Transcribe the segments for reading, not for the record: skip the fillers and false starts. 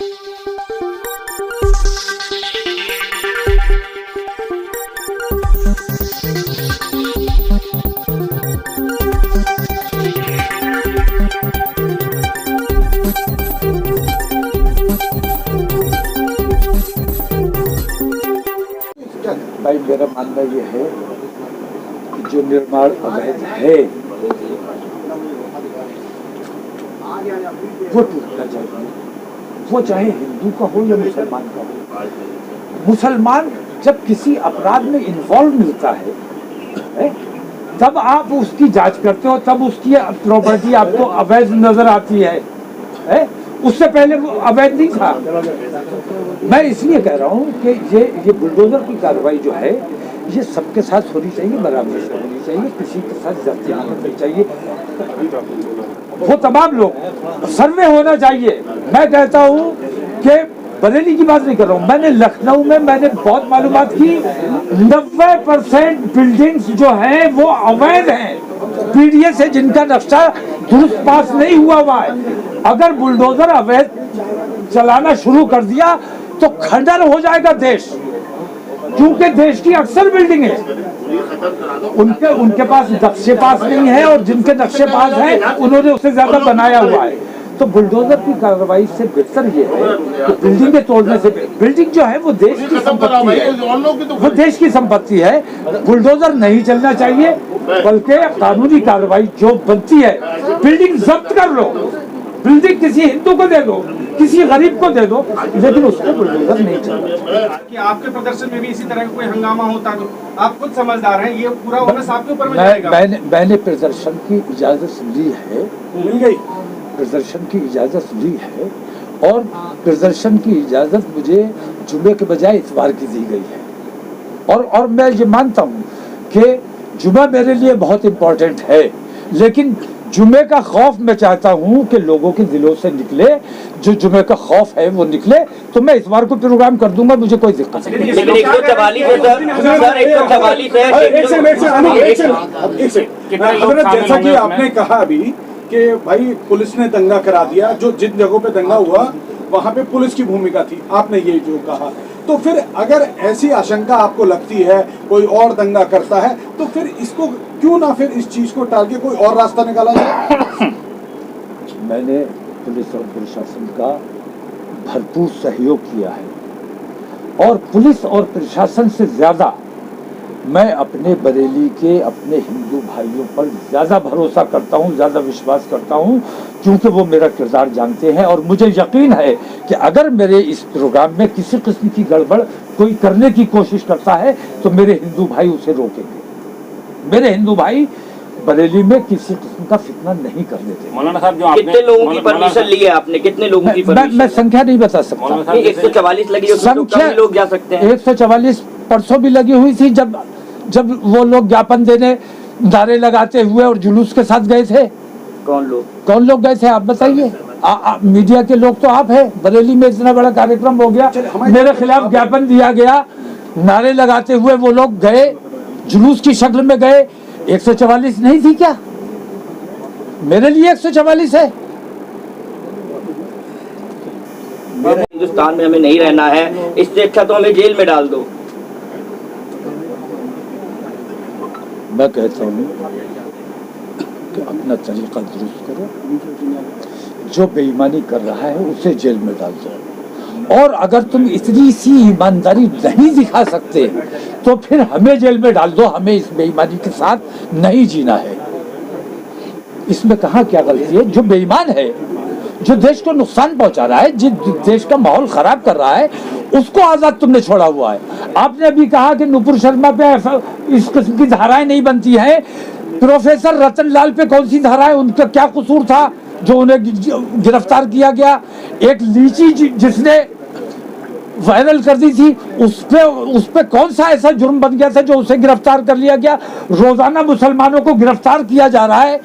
भाई मेरा मानना ये है कि जो निर्माण अवैध है वो टूटना चाहिए, वो चाहे हिंदू का हो या मुसलमान का हो। मुसलमान जब किसी अपराध में इन्वॉल्व मिलता है तब आप उसकी जांच करते हो, तब उसकी प्रॉपर्टी आपको अवैध नजर आती है? उससे पहले वो अवैध नहीं था। मैं इसलिए कह रहा हूँ कि ये बुलडोजर की कार्रवाई जो है ये सबके साथ होनी चाहिए, बराबर से होनी चाहिए, किसी के साथ ज्यादती नहीं होनी चाहिए। वो तमाम लोग सर्वे होना चाहिए। मैं कहता हूँ कि बरेली की बात नहीं कर रहा हूँ, मैंने लखनऊ में मैंने बहुत मालूमात की, 90% बिल्डिंग्स जो हैं वो अवैध हैं, पीडीए से जिनका नक्शा दुरुस्त पास नहीं हुआ है। अगर बुलडोजर अवैध चलाना शुरू कर दिया तो खंडन हो जाएगा देश, क्योंकि देश की अक्सर बिल्डिंग है उनके पास नक्शे पास नहीं है, और जिनके नक्शे पास है उन्होंने उससे ज्यादा बनाया हुआ है। तो बुलडोजर की कार्रवाई से बेहतर ये है कि बिल्डिंग के तोड़ने से, बिल्डिंग जो है वो देश की संपत्ति है, वो देश की संपत्ति है। बुलडोजर नहीं चलना चाहिए, बल्कि कानूनी कार्रवाई जो बनती है, बिल्डिंग जब्त कर लो, बिल्डिंग किसी हिंदू को दे दो, किसी गरीब को दे दो, लेकिन उसको बुलडोजर नहीं चलना। कि आपके प्रदर्शन में भी इसी तरह का कोई हंगामा होता तो आप खुद समझदार हैं, ये पूरा ओनस आपके ऊपर में जाएगा। मैंने प्रदर्शन की इजाजत ली है, मिल गई प्रदर्शन की इजाजत ली है, और प्रदर्शन की इजाजत मुझे जुमे के बजाय इतवार की दी गई है। और मैं ये मानता हूँ कि जुमा मेरे लिए बहुत इम्पोर्टेंट है, लेकिन जुमे का खौफ मैं चाहता हूँ कि लोगों के दिलों से निकले, जो जुमे का खौफ है वो निकले, तो मैं इतवार को प्रोग्राम कर दूंगा, मुझे कोई दिक्कत नहीं। जैसा कि आपने कहा अभी कि भाई पुलिस ने दंगा करा दिया, जो जिन जगहों पे दंगा हुआ वहाँ पे पुलिस की भूमिका थी, आपने ये जो कहा, तो फिर अगर ऐसी आशंका आपको लगती है कोई और दंगा करता है, तो फिर इसको क्यों ना फिर इस चीज को टाल के कोई और रास्ता निकाला जाए? मैंने पुलिस और प्रशासन का भरपूर सहयोग किया है, और पुलिस और प्रशासन से ज्यादा मैं अपने बरेली के अपने हिंदू भाइयों पर ज्यादा भरोसा करता हूं, ज्यादा विश्वास करता हूं, क्योंकि वो मेरा किरदार जानते हैं, और मुझे यकीन है कि अगर मेरे इस प्रोग्राम में किसी किस्म की गड़बड़ कोई करने की कोशिश करता है तो मेरे हिंदू भाई उसे रोकेंगे। मेरे हिंदू भाई बरेली में किसी किस्म का फितना नहीं कर देते। मौलाना साहब, जो कितने लोगों की परमिशन ली है आपने, कितने लोगों की परमिशन? मैं संख्या नहीं बता सकता। 144 लगी होगी तो कम लोग जा सकते हैं। 144 परसों भी लगी हुई थी, जब वो लोग ज्ञापन देने नारे लगाते हुए और जुलूस के साथ गए थे। कौन लोग गए थे आप बताइए? मीडिया के लोग तो आप हैं। बरेली में इतना बड़ा कार्यक्रम हो गया, मेरे खिलाफ ज्ञापन दिया गया, नारे लगाते हुए वो लोग गए, जुलूस की शक्ल में गए। 144 नहीं थी क्या? मेरे लिए 144 है। हिंदुस्तान में हमें नहीं रहना है, इससे अच्छा तो हमें जेल में डाल दो। मैं कहता हूँ कि अपना तरीका दुरुस्त करो, जो बेईमानी कर रहा है उसे जेल में डाल दो, और अगर तुम इतनी सी ईमानदारी नहीं दिखा सकते तो फिर हमें जेल में डाल दो, हमें इस बेईमानी के साथ नहीं जीना है। इसमें कहाँ क्या गलती है? जो बेईमान है, जो देश को नुकसान पहुंचा रहा है, जिस देश का माहौल खराब कर रहा है, उसको आजाद तुमने छोड़ा हुआ है। आपने अभी कहा कि नुपुर शर्मा पे इस किस्म की धाराएं नहीं बनती हैं। प्रोफेसर रतन लाल पे कौन सी धाराएं, उनका क्या कसूर था जो उन्हें गिरफ्तार किया गया? एक लीची जिसने वायरल कर दी थी, उस पे कौन सा ऐसा जुर्म बन गया था जो उसे गिरफ्तार कर लिया गया? रोजाना मुसलमानों को गिरफ्तार किया जा रहा है,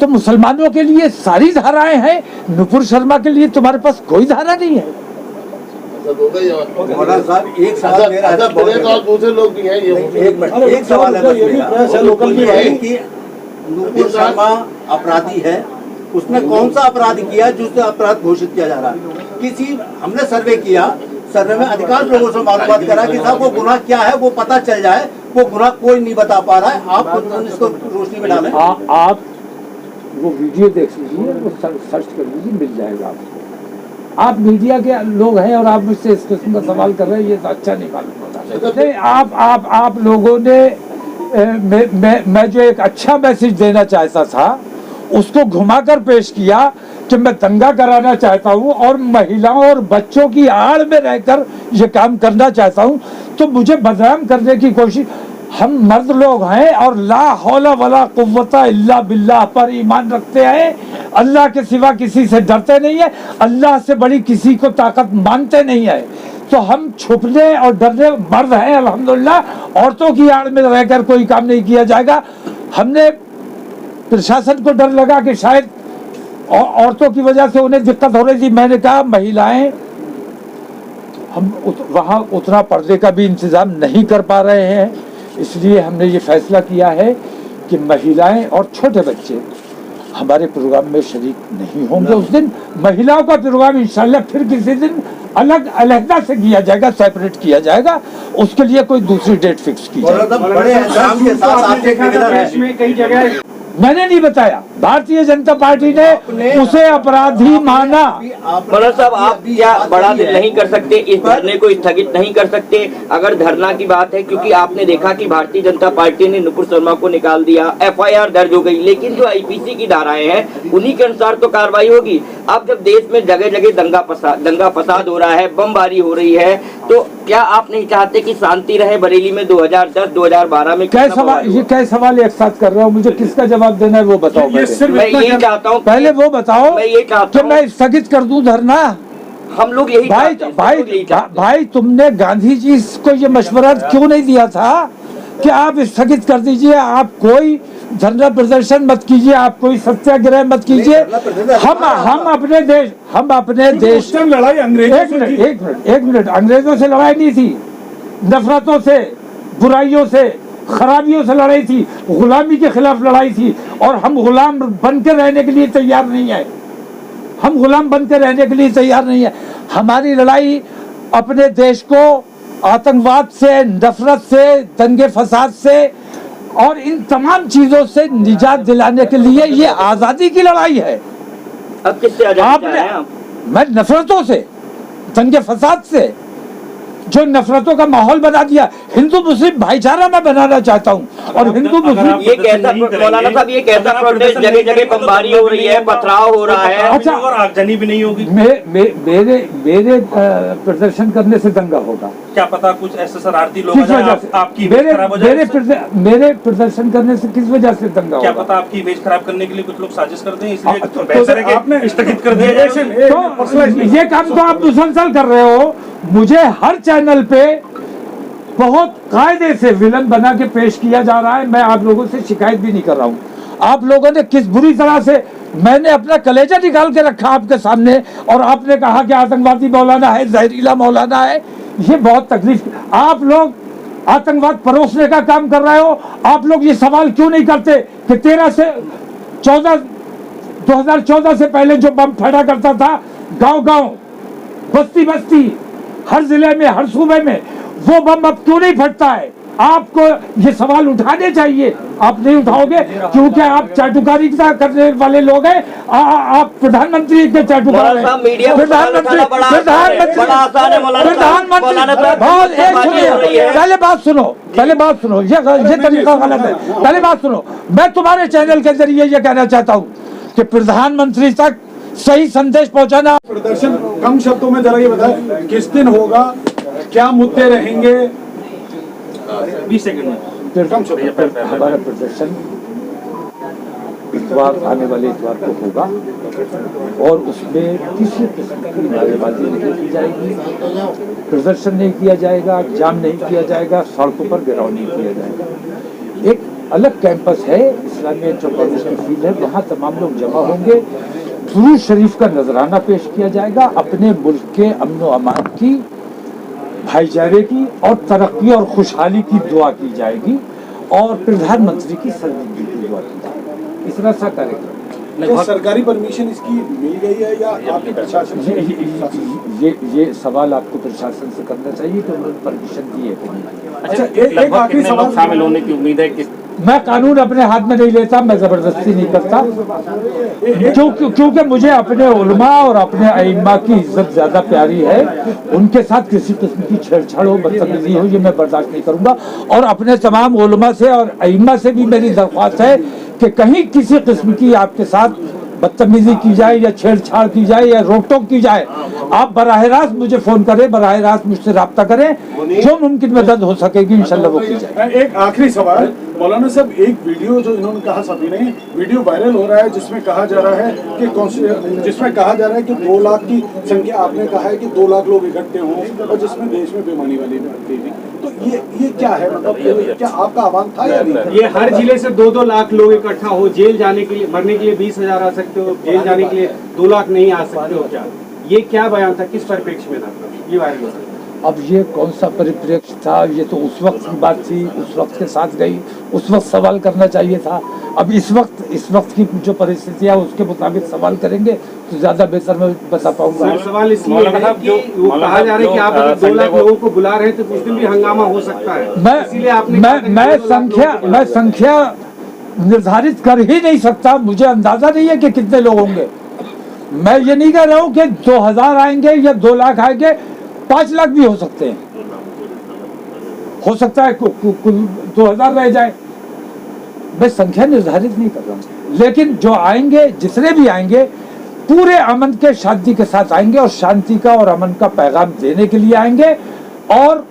तो मुसलमानों के लिए सारी धाराएं हैं, नुपुर शर्मा के लिए तुम्हारे पास कोई धारा नहीं है। मौलाना साहब, एक सवाल मेरा दूसरे लोग भी हैं, एक सवाल है कि नुपुर शर्मा अपराधी है, उसने कौन सा अपराध किया जिससे अपराध घोषित किया जा रहा है? किसी हमने सर्वे किया, सर्वे में अधिकांश लोगों से मालूमात करा कि साहब वो गुनाह क्या है वो पता चल जाए, वो गुनाह कोई नहीं बता पा रहा है। आप इसको रोशनी में डालें। आप वो वीडियो देख लीजिए, वो सर्च कर लीजिए, मिल जाएगा आपको। आप मीडिया के लोग हैं और आप मुझसे इस किस्म का सवाल कर रहे हैं, ये तो अच्छा नहीं मालूम होता। नहीं, आप लोगों ने मैं जो एक अच्छा मैसेज देना चाहता था उसको घुमाकर पेश किया कि मैं दंगा कराना चाहता हूँ और महिलाओं और बच्चों की आड़ में रहकर ये काम करना चाहता हूँ, तो मुझे बदनाम करने की कोशिश। हम मर्द लोग हैं और ला हौला वला कुव्वता इल्ला बिल्लाह पर ईमान रखते हैं। अल्लाह के सिवा किसी से डरते नहीं है, अल्लाह से बड़ी किसी को ताकत मानते नहीं है। तो हम छुपने और डरने मर्द हैं अल्हम्दुलिल्लाह। औरतों की आड़ में रहकर कोई काम नहीं किया जाएगा। हमने प्रशासन को डर लगा कि शायद औरतों की वजह से उन्हें दिक्कत हो रही थी। मैंने कहा महिलाएं, हम वहाँ उतना पर्दे का भी इंतजाम नहीं कर पा रहे हैं, इसलिए हमने ये फैसला किया है कि महिलाएं और छोटे बच्चे हमारे प्रोग्राम में शरीक नहीं होंगे। उस दिन महिलाओं का प्रोग्राम इंशाल्लाह फिर किसी दिन अलग से किया जाएगा, सेपरेट किया जाएगा। उसके लिए कोई दूसरी डेट फिक्स की जाएगी। मैंने नहीं बताया, भारतीय जनता पार्टी ने उसे अपराधी माना। मौलाना साहब, आप क्या बड़ा दिन नहीं कर सकते, इस धरने को स्थगित नहीं कर सकते अगर धरना की बात है? क्योंकि आपने देखा कि भारतीय जनता पार्टी ने नुपुर शर्मा को निकाल दिया, FIR दर्ज हो गई, लेकिन जो IPC की धाराएं हैं उन्हीं के अनुसार तो कार्रवाई होगी। अब जब देश में जगह जगह दंगा फसाद हो रहा है, बमबारी हो रही है, तो क्या आप नहीं चाहते कि शांति रहे? बरेली में 2010-2012 में क्या सवाल एक साथ कर रहा हूँ, मुझे किसका जवाब देना है वो बताओ। मैं ये चाहता हूँ, पहले वो बताओ मैं ये चाहता हूँ मैं स्थगित कर दूं धरना। हम लोग यही भाई तुमने गांधी जी को ये मशवरा क्यों नहीं दिया था कि आप स्थगित कर दीजिए, आप कोई धरना प्रदर्शन मत कीजिए, आप कोई सत्याग्रह मत कीजिए। हम अपने देश लड़ाई अंग्रेजों से एक मिनट अंग्रेजों से लड़ाई नहीं थी, नफरतों से, बुराइयों से, खराबियों से लड़ाई थी, गुलामी के खिलाफ लड़ाई थी। और हम गुलाम बन के रहने के लिए तैयार नहीं है, हम गुलाम बन के रहने के लिए तैयार नहीं है। हमारी लड़ाई अपने देश को आतंकवाद से, नफरत से, दंगे फसाद से और इन तमाम चीजों से निजात दिलाने के लिए ये आजादी की लड़ाई है। अब किससे आजादी चाह रहे हैं आप? मैं नफरतों से, दंगे फसाद से, जो नफरतों का माहौल बना दिया, हिंदू मुस्लिम भाईचारा मैं बनाना चाहता हूँ। और हिंदू मुस्लिम ये कैसा, मौलाना साहब ये कैसा प्रोटेस्ट, जगह जगह बमबारी हो रही है, पथराव हो रहा है, अच्छा और आगजनी भी नहीं होगी। मेरे प्रदर्शन करने से दंगा होगा? क्या पता कुछ ऐसे शरारती लोग किस वजह से? आपकी इमेज खराब हो जाए। मेरे प्रदर्शन करने से किस वजह से दंगा होगा? क्या पता आपकी इमेज खराब करने के लिए कुछ लोग साजिश करते हैं, इसलिए तो बेहतर है कि आपने स्थगित कर दिया जाए। तो ये काम तो आप मुसलसल कर रहे हो। मुझे हर चैनल पे बहुत कायदे से विलन बना के पेश किया जा रहा है। मैं आप लोगों से शिकायत भी नहीं कर रहा हूँ। आप लोगों ने किस बुरी तरह से, मैंने अपना कलेजा निकाल के रखा आपके सामने और आपने कहा कि आतंकवादी मौलाना है, जहरीला मौलाना है। ये बहुत तकलीफ। आप लोग आतंकवाद परोसने का काम कर रहे हो। आप लोग ये सवाल क्यों नहीं करते कि 2014 से पहले जो बम फटा करता था गांव-गांव, बस्ती हर जिले में, हर सूबे में, वो बम अब क्यों नहीं फटता है? आपको ये सवाल उठाने चाहिए। आप नहीं उठाओगे क्योंकि आप चाटुकारी करने वाले लोग हैं। आप प्रधानमंत्री के चाटुकार हैं। पहले बात सुनो, ये तरीका गलत है। पहले बात सुनो, मैं तुम्हारे चैनल के जरिए ये कहना चाहता हूँ कि प्रधानमंत्री तक सही संदेश पहुंचाना। प्रदर्शन कम शब्दों में जरा ये बताएं, किस दिन होगा, क्या मुद्दे रहेंगे? 20 सेकंड में कम शब्दों में। हमारा प्रदर्शन इतवार, आने वाले इतवार को होगा और उसमें किसी किस्म की नारेबाजी नहीं की जाएगी, प्रदर्शन नहीं किया जाएगा, जाम नहीं किया जाएगा, सड़कों पर घेराव नहीं किया जाएगा। एक अलग कैंपस है, इस्लामिया जो कॉलेज की फील्ड है, वहाँ तमाम लोग जमा होंगे। दुरूद शरीफ का नजराना पेश किया जाएगा। अपने मुल्क के अमन व अमान की, भाईचारे की और तरक्की और खुशहाली की दुआ की जाएगी और प्रधानमंत्री की सर्जिंदगी की दुआ की जाएगी। इस तरह सा कार्यक्रम क्या सरकारी परमिशन इसकी मिल गई है या आपके प्रशासन से? ये सवाल आपको प्रशासन से करना चाहिए कि उन्होंने परमिशन दी है कि नहीं। अच्छा, एक लगभग आखिरी कितने लोग सवाल शामिल होने की उम्मीद है? मैं कानून अपने हाथ में नहीं लेता, मैं जबरदस्ती नहीं करता, क्योंकि मुझे अपने उलमा और अपने अइम्मा की इज्जत ज्यादा प्यारी है। उनके साथ किसी किस्म की छेड़छाड़ हो, बदतमीजी हो, ये मैं बर्दाश्त नहीं करूंगा। और अपने तमाम उलमा से और अइम्मा से भी मेरी दरख्वास्त है कि कहीं किसी किस्म की आपके साथ बदतमीजी की जाए या छेड़छाड़ की जाए या रोक टोक की जाए, आप बराह रास्त मुझे फोन करें, बराह रास्त मुझसे राब्ता करें, जो मुमकिन मदद हो सकेगी इंशाल्लाह वो की जाए। एक आखिरी सवाल मौलाना साहब, एक वीडियो जो इन्होंने कहा, सभी ने वीडियो वायरल हो रहा है जिसमें कहा जा रहा है कि 2 लाख की संख्या, आपने कहा है कि 2 लाख लोग इकट्ठे हों और जिसमें देश में बेईमानी वाली बातें थी, तो ये क्या है? मतलब क्या आपका आह्वान था या नहीं? ये हर जिले से 2-2 लाख लोग इकट्ठा हो, जेल जाने के लिए, मरने के लिए 20,000 आ सकते हो, जेल जाने के लिए 2 लाख नहीं आ सकते हो, क्या ये क्या बयान था, किस परिप्रेक्ष्य में था ये वायरल हो? अब ये कौन सा परिप्रेक्ष्य था? ये तो उस वक्त की बात थी, उस वक्त के साथ गई, उस वक्त सवाल करना चाहिए था। अब इस वक्त की जो परिस्थितियाँ उसके मुताबिक सवाल करेंगे तो ज्यादा बेहतर मैं बता पाऊंगा। सवाल इसलिए है कि वो कहा जा रहा है कि आप अगर 2 लाख लोगों को बुला रहे हैं तो कुछ दिन भी हंगामा हो सकता है, इसीलिए आपने मैं संख्या निर्धारित कर ही नहीं सकता, मुझे अंदाजा नहीं है कि कितने लोग होंगे। मैं ये नहीं कह रहा हूँ कि 2000 आएंगे या 2 लाख आएंगे, 5 लाख भी हो सकते हैं, हो सकता है कुल 2000 रह जाए। मैं संख्या निर्धारित नहीं कर रहा हूँ, लेकिन जो आएंगे, जितने भी आएंगे, पूरे अमन के शांति के साथ आएंगे और शांति का और अमन का पैगाम देने के लिए आएंगे। और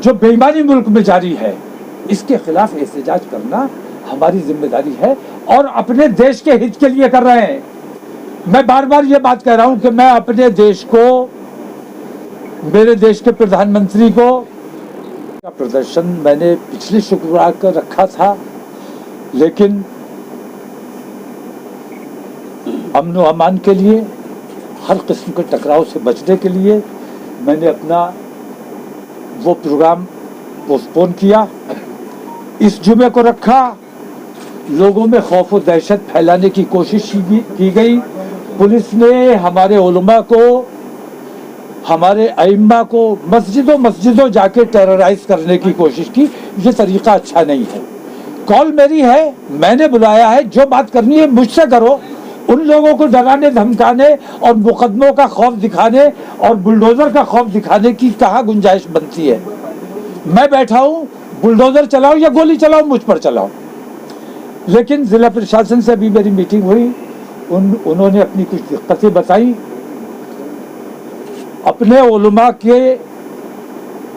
जो बेईमानी मुल्क में जारी है इसके खिलाफ एहतजाज करना हमारी जिम्मेदारी है और अपने देश के हित के लिए कर रहे हैं। मैं बार बार ये बात कह रहा हूं कि मैं अपने देश को, मेरे देश के प्रधानमंत्री को, का प्रदर्शन मैंने पिछले शुक्रवार को रखा था, लेकिन अमन व अमान के लिए, हर किस्म के टकराव से बचने के लिए मैंने अपना वो प्रोग्राम पोस्टपोन किया। इस जुमे को रखा, लोगों में खौफ और दहशत फैलाने की कोशिश की गई। पुलिस ने हमारे उलमा को, हमारे अइम्मा को मस्जिदों जाके टेरराइज करने की कोशिश की। ये तरीका अच्छा नहीं है। कॉल मेरी है, मैंने बुलाया है, जो बात करनी है मुझसे करो। उन लोगों को डराने धमकाने और मुकदमों का खौफ दिखाने और बुलडोजर का खौफ दिखाने की कहाँ गुंजाइश बनती है? मैं बैठा हूँ, बुलडोजर चलाओ या गोली चलाओ, मुझ पर चलाओ। लेकिन जिला प्रशासन से अभी मेरी मीटिंग हुई, उन्होंने अपनी कुछ दिक्कतें बताई। अपने उलमा के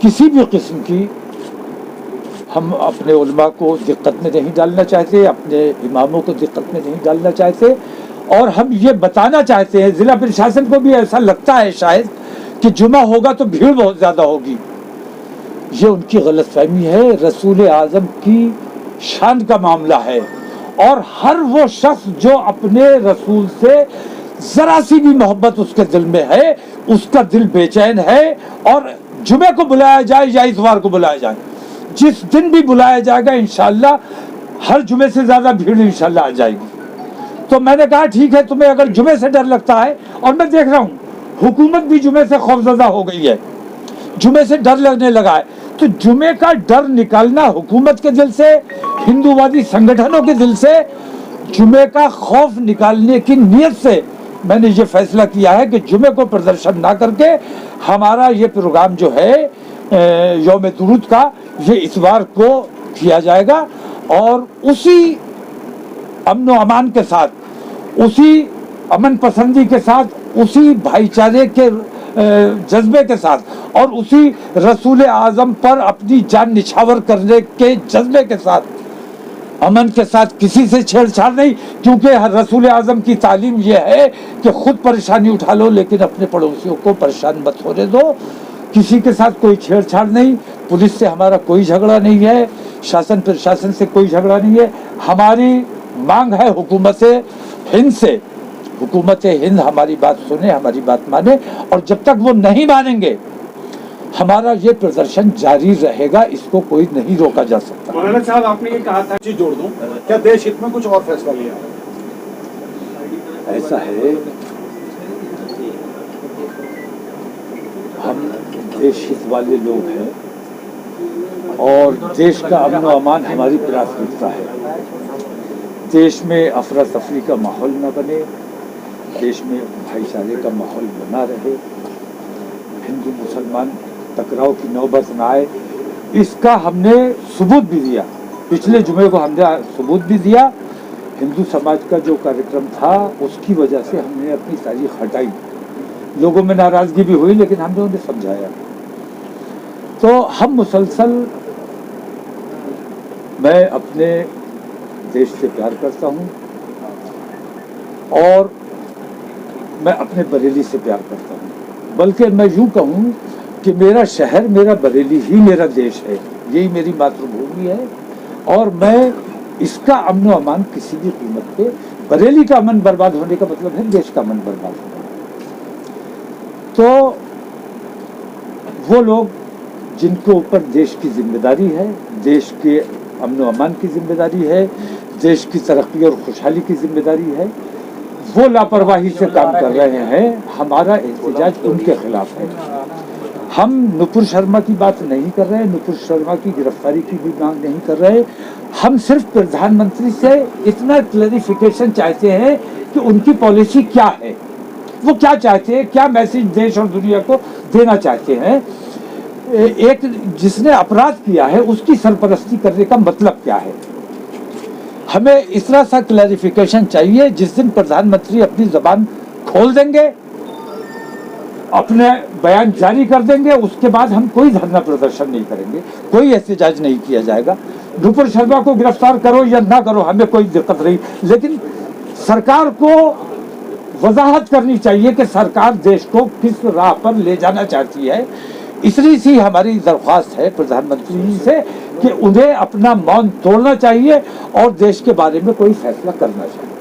किसी भी किस्म की, हम अपने उलमा को दिक्कत में नहीं डालना चाहते, अपने इमामों को दिक्कत में नहीं डालना चाहते। और हम ये बताना चाहते हैं, जिला प्रशासन को भी ऐसा लगता है शायद कि जुमा होगा तो भीड़ बहुत ज़्यादा होगी। ये उनकी गलतफहमी है। रसूल आज़म की शान का मामला है और हर वो शख्स जो अपने रसूल से जरा सी भी मोहब्बत उसके दिल में है, उसका दिल बेचैन है। और जुमे को बुलाया जाए या इतवार को बुलाया जाए, जिस दिन भी बुलाया जाएगा इंशाल्लाह हर जुमे से ज़्यादा भीड़ इंशाल्लाह आ जाएगी। तो मैंने कहा ठीक है, तुम्हें अगर जुमे से डर लगता है, और मैं देख रहा हूँ हुकूमत भी जुमे से खौफजदा हो गई है, जुमे से डर लगने लगा है, तो जुमे का डर निकालना हुकूमत के दिल से, हिंदूवादी संगठनों के दिल से, जुमे का खौफ निकालने की नीयत से मैंने ये फैसला किया है कि जुमे को प्रदर्शन ना करके हमारा ये प्रोग्राम जो है यौम दुरूद का, ये इतवार को किया जाएगा। और उसी अमन व अमान के साथ, उसी अमन पसंदी के साथ, उसी भाईचारे के जज्बे के साथ और उसी रसूल आज़म पर अपनी जान निछावर करने के जज्बे के साथ, अमन के साथ, किसी से छेड़छाड़ नहीं। क्योंकि रसूल आज़म की तालीम यह है कि खुद परेशानी उठा लो लेकिन अपने पड़ोसियों को परेशान मत होने दो। किसी के साथ कोई छेड़छाड़ नहीं। पुलिस से हमारा कोई झगड़ा नहीं है, शासन प्रशासन से कोई झगड़ा नहीं है। हमारी मांग है हुकूमत हिंद से, हुकूमत हिंद हमारी बात सुने, हमारी बात माने, और जब तक वो नहीं मानेंगे हमारा ये प्रदर्शन जारी रहेगा, इसको कोई नहीं रोका जा सकता। मौलाना साहब, आपने ये कहा था, जोड़ दूं, क्या देश हित में कुछ और फैसला लिया? ऐसा है, हम देश हित वाले लोग हैं और देश का अमन व अमान हमारी प्राथमिकता है। देश में अफरा तफरी का माहौल न बने, देश में भाईचारे का माहौल बना रहे, हिंदू मुसलमान टकराव की नौबत न आए, इसका हमने सबूत भी दिया। पिछले जुमे को हमने सबूत भी दिया। हिंदू समाज का जो कार्यक्रम था उसकी वजह से हमने अपनी तारीख हटाई। लोगों में नाराजगी भी हुई लेकिन हमने उन्हें समझाया। तो हम मुसलसल, मैं अपने देश से प्यार करता हूँ और मैं अपने बरेली से प्यार करता हूँ। बल्कि मैं यूँ कहूँ कि मेरा शहर, मेरा बरेली ही मेरा देश है, यही मेरी मातृभूमि है और मैं इसका अमन व अमान किसी भी कीमत पे, बरेली का अमन बर्बाद होने का मतलब है देश का अमन बर्बाद होना। तो वो लोग जिनके ऊपर देश की जिम्मेदारी है, देश के अमन व अमान की जिम्मेदारी है, देश की तरक्की और खुशहाली की जिम्मेदारी है, वो लापरवाही से काम कर रहे हैं। हमारा एहतजाज उनके खिलाफ है। हम नुपुर शर्मा की बात नहीं कर रहे, नुपुर शर्मा की गिरफ्तारी की भी मांग नहीं कर रहे। हम सिर्फ प्रधानमंत्री से इतना क्लैरिफिकेशन चाहते हैं कि उनकी पॉलिसी क्या है, वो क्या चाहते हैं, क्या मैसेज देश और दुनिया को देना चाहते हैं। एक जिसने अपराध किया है उसकी सरपरस्ती करने का मतलब क्या है। हमें इस तरह सा क्लैरिफिकेशन चाहिए। जिस दिन प्रधानमंत्री अपनी जबान खोल देंगे, अपने बयान जारी कर देंगे, उसके बाद हम कोई धरना प्रदर्शन नहीं करेंगे, कोई एहतजाज नहीं किया जाएगा। नुपुर शर्मा को गिरफ्तार करो या ना करो, हमें कोई दिक्कत नहीं, लेकिन सरकार को वजाहत करनी चाहिए कि सरकार देश को किस राह पर ले जाना चाहती है। इसलिए सी हमारी दरख्वास्त है प्रधानमंत्री जी से कि उन्हें अपना मौन तोड़ना चाहिए और देश के बारे में कोई फैसला करना चाहिए।